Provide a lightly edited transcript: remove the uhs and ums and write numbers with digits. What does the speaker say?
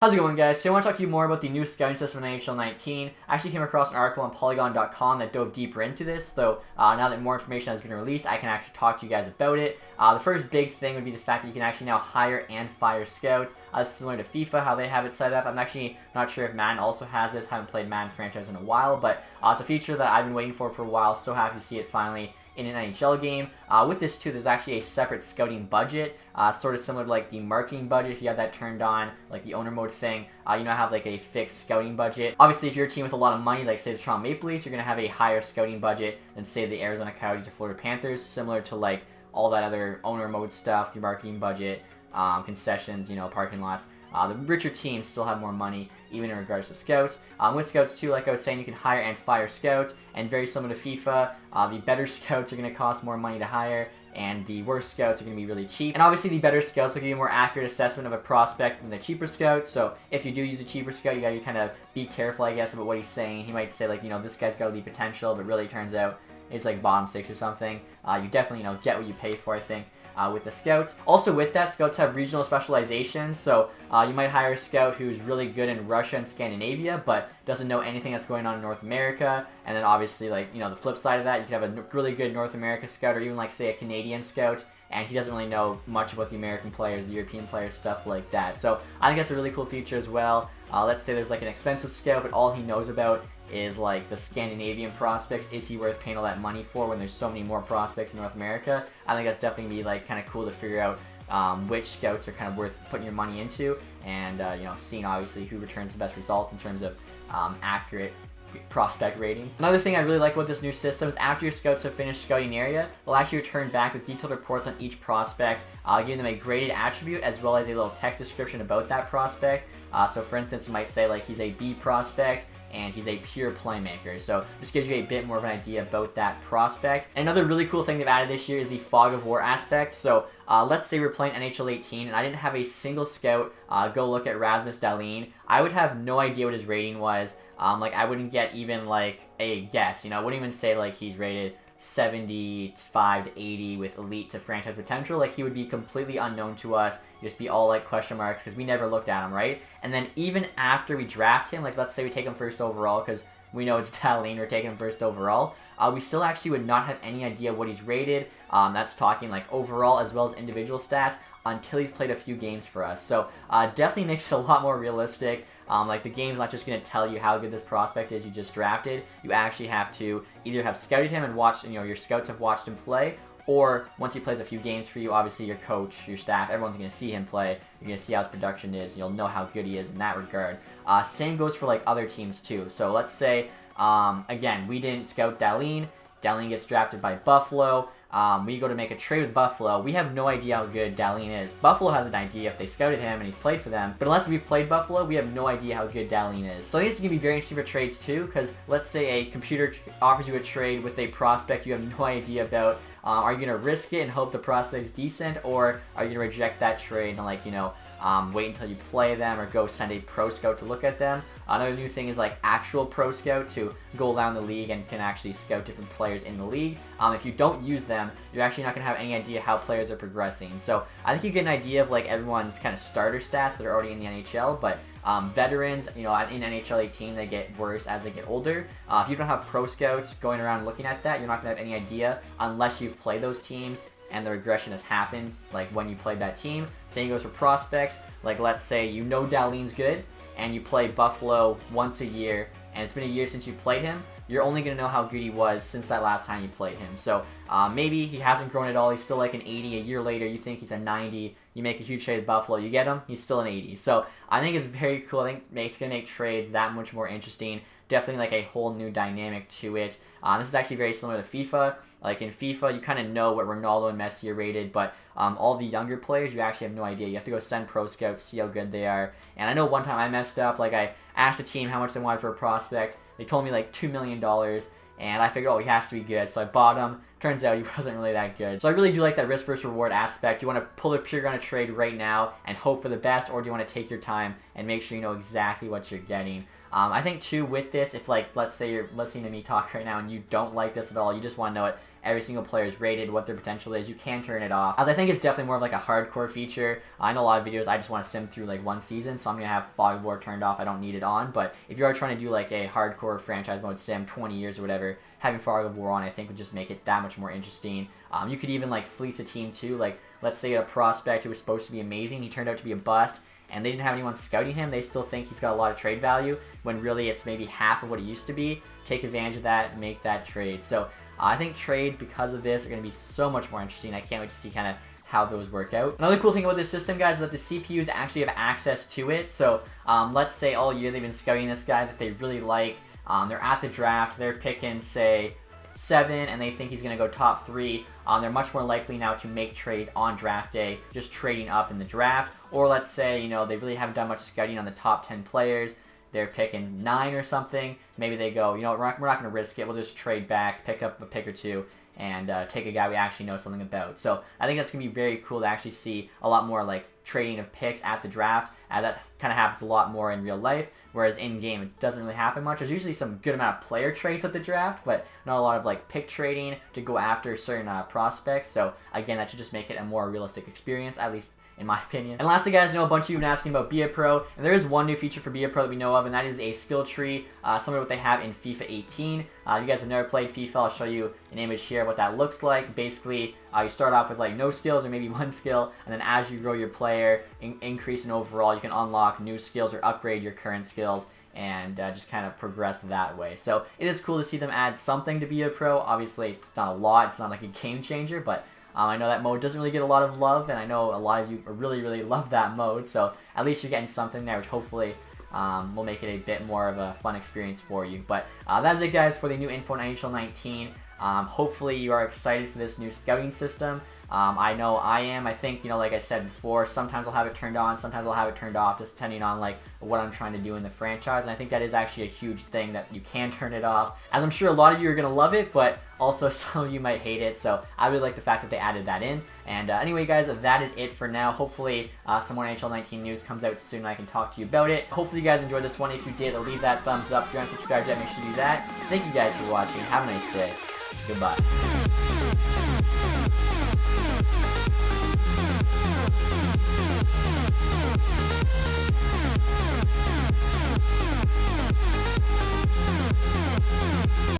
How's it going, guys? Today I want to talk to you more about the new scouting system in NHL 19. I actually came across an article on Polygon.com that dove deeper into this, so now that more information has been released, I can actually talk to you guys about it. The first big thing would be the fact that you can actually now hire and fire scouts. Similar to FIFA, how they have it set up. I'm actually not sure if Madden also has this. Haven't played Madden franchise in a while, but it's a feature that I've been waiting for a while. So happy to see it finally in an NHL game. With this too, there's actually a separate scouting budget, sort of similar to like the marketing budget. If you have that turned on, like the owner mode thing, you now have like a fixed scouting budget. Obviously, if you're a team with a lot of money, like say the Toronto Maple Leafs, you're gonna have a higher scouting budget than say the Arizona Coyotes or Florida Panthers, similar to like all that other owner mode stuff, your marketing budget, concessions, parking lots. The richer teams still have more money, even in regards to scouts. With scouts too, like I was saying, you can hire and fire scouts, and very similar to FIFA, the better scouts are going to cost more money to hire, and the worst scouts are going to be really cheap. And obviously the better scouts will give you a more accurate assessment of a prospect than the cheaper scouts, so if you do use a cheaper scout, you got to kind of be careful, I guess, about what he's saying. He might say, like, this guy's got elite potential, but really turns out it's like bottom six or something. You definitely, get what you pay for, I think. With the scouts. Also with that, scouts have regional specialization, so you might hire a scout who's really good in Russia and Scandinavia, but doesn't know anything that's going on in North America. And then obviously, like, the flip side of that, you could have a really good North America scout, or even like say a Canadian scout, and he doesn't really know much about the American players, the European players, stuff like that. So I think that's a really cool feature as well. Let's say there's like an expensive scout, but all he knows about is like the Scandinavian prospects. Is he worth paying all that money for when there's so many more prospects in North America? I think that's definitely be like kind of cool to figure out which scouts are kind of worth putting your money into, and seeing obviously who returns the best results in terms of accurate prospect ratings. Another thing I really like about this new system is after your scouts have finished scouting an area, they'll actually return back with detailed reports on each prospect, giving them a graded attribute as well as a little text description about that prospect. So for instance, you might say like he's a B prospect and he's a pure playmaker. So this gives you a bit more of an idea about that prospect. And another really cool thing they've added this year is the fog of war aspect. So let's say we're playing NHL 18 and I didn't have a single scout go look at Rasmus Dahlin. I would have no idea what his rating was. Like I wouldn't get even like a guess, I wouldn't even say like he's rated 75 to 80 with elite to franchise potential. Like he would be completely unknown to us, just be all like question marks because we never looked at him, right? And then even after we draft him, like let's say we take him first overall because we know it's Dahlin, we're taking him first overall, we still actually would not have any idea what he's rated. That's talking like overall as well as individual stats until he's played a few games for us. So definitely makes it a lot more realistic. Like the game's not just going to tell you how good this prospect is you just drafted. You actually have to either have scouted him and watched, your scouts have watched him play, or once he plays a few games for you, obviously your coach, your staff, everyone's going to see him play. You're going to see how his production is. You'll know how good he is in that regard. Same goes for like other teams too. So let's say, again, we didn't scout Dahlin. Dahlin gets drafted by Buffalo. We go to make a trade with Buffalo. We have no idea how good Dahlin is. Buffalo has an idea if they scouted him and he's played for them, but unless we've played Buffalo, we have no idea how good Dahlin is. So I think this is going to be very interesting for trades too, because let's say a computer offers you a trade with a prospect you have no idea about. Are you going to risk it and hope the prospect's decent, or are you going to reject that trade and like, wait until you play them or go send a pro scout to look at them? Another new thing is like actual pro scouts who go around the league and can actually scout different players in the league. If you don't use them, you're actually not going to have any idea how players are progressing. So I think you get an idea of like everyone's kind of starter stats that are already in the NHL, but veterans, in NHL 18, they get worse as they get older. If you don't have pro scouts going around looking at that, you're not going to have any idea unless you've played those teams and the regression has happened, like when you played that team. Same goes for prospects. Like let's say Dahlin's good, and you play Buffalo once a year, and it's been a year since you played him. You're only going to know how good he was since that last time you played him. So maybe he hasn't grown at all. He's still like an 80. A year later, you think he's a 90. You make a huge trade with Buffalo. You get him. He's still an 80. So I think it's very cool. I think it's going to make trades that much more interesting. Definitely like a whole new dynamic to it. This is actually very similar to FIFA. Like in FIFA, you kind of know what Ronaldo and Messi are rated, but all the younger players, you actually have no idea. You have to go send pro scouts, see how good they are. And I know one time I messed up. Like I asked a team how much they wanted for a prospect. They told me like $2 million, and I figured, oh, he has to be good. So I bought him. turns out he wasn't really that good. So I really do like that risk versus reward aspect. You want to pull the trigger on a trade right now and hope for the best, or do you want to take your time and make sure you know exactly what you're getting? I think too with this, if like let's say you're listening to me talk right now and you don't like this at all, you just want to know it. Every single player is rated, what their potential is. You can turn it off, as I think it's definitely more of like a hardcore feature. I know a lot of videos I just want to sim through like one season, so I'm gonna have Fog of War turned off. I don't need it on. But if you are trying to do like a hardcore franchise mode sim, 20 years or whatever, having Fog of War on, I think would just make it that much more interesting. You could even like fleece a team too. Like let's say a prospect who was supposed to be amazing, he turned out to be a bust, and they didn't have anyone scouting him. They still think he's got a lot of trade value when really it's maybe half of what it used to be. Take advantage of that, make that trade. So I think trades because of this are going to be so much more interesting. I can't wait to see kind of how those work out. Another cool thing about this system, guys, is that the CPUs actually have access to it. So let's say all year they've been scouting this guy that they really like. They're at the draft. They're picking, say, 7, and they think he's going to go top 3. They're much more likely now to make trades on draft day, just trading up in the draft. Or let's say, you know, they really haven't done much scouting on the top 10 players. They're picking 9 or something. Maybe they go, you know, we're not going to risk it. We'll just trade back, pick up a pick or two, and take a guy we actually know something about. So I think that's going to be very cool to actually see a lot more like trading of picks at the draft. That kind of happens a lot more in real life, whereas in-game it doesn't really happen much. There's usually some good amount of player trades at the draft, but not a lot of like pick trading to go after certain prospects. So again, that should just make it a more realistic experience, at least in my opinion. And lastly, guys, I know a bunch of you have been asking about Be A Pro, and there is one new feature for Be A Pro that we know of, and that is a skill tree, similar to what they have in FIFA 18. You guys have never played FIFA, I'll show you an image here of what that looks like. Basically, you start off with like no skills or maybe 1 skill, and then as you grow your player, increase in overall, you can unlock new skills or upgrade your current skills, and just kind of progress that way. So it is cool to see them add something to Be A Pro. Obviously, it's not a lot, it's not like a game changer, but I know that mode doesn't really get a lot of love, and I know a lot of you really, really love that mode, so at least you're getting something there, which hopefully will make it a bit more of a fun experience for you. But that's it, guys, for the new info on NHL 19. Hopefully you are excited for this new scouting system. I know I am. I think, you know, like I said before, sometimes I'll have it turned on, sometimes I'll have it turned off, just depending on like what I'm trying to do in the franchise. And I think that is actually a huge thing, that you can turn it off, as I'm sure a lot of you are going to love it, but also some of you might hate it. So I really like the fact that they added that in. And anyway, guys, that is it for now. Hopefully some more NHL 19 news comes out soon and I can talk to you about it. Hopefully you guys enjoyed this one. If you did, leave that thumbs up. If you're unsubscribed yet, make sure you do that. Thank you guys for watching. Have a nice day. Goodbye.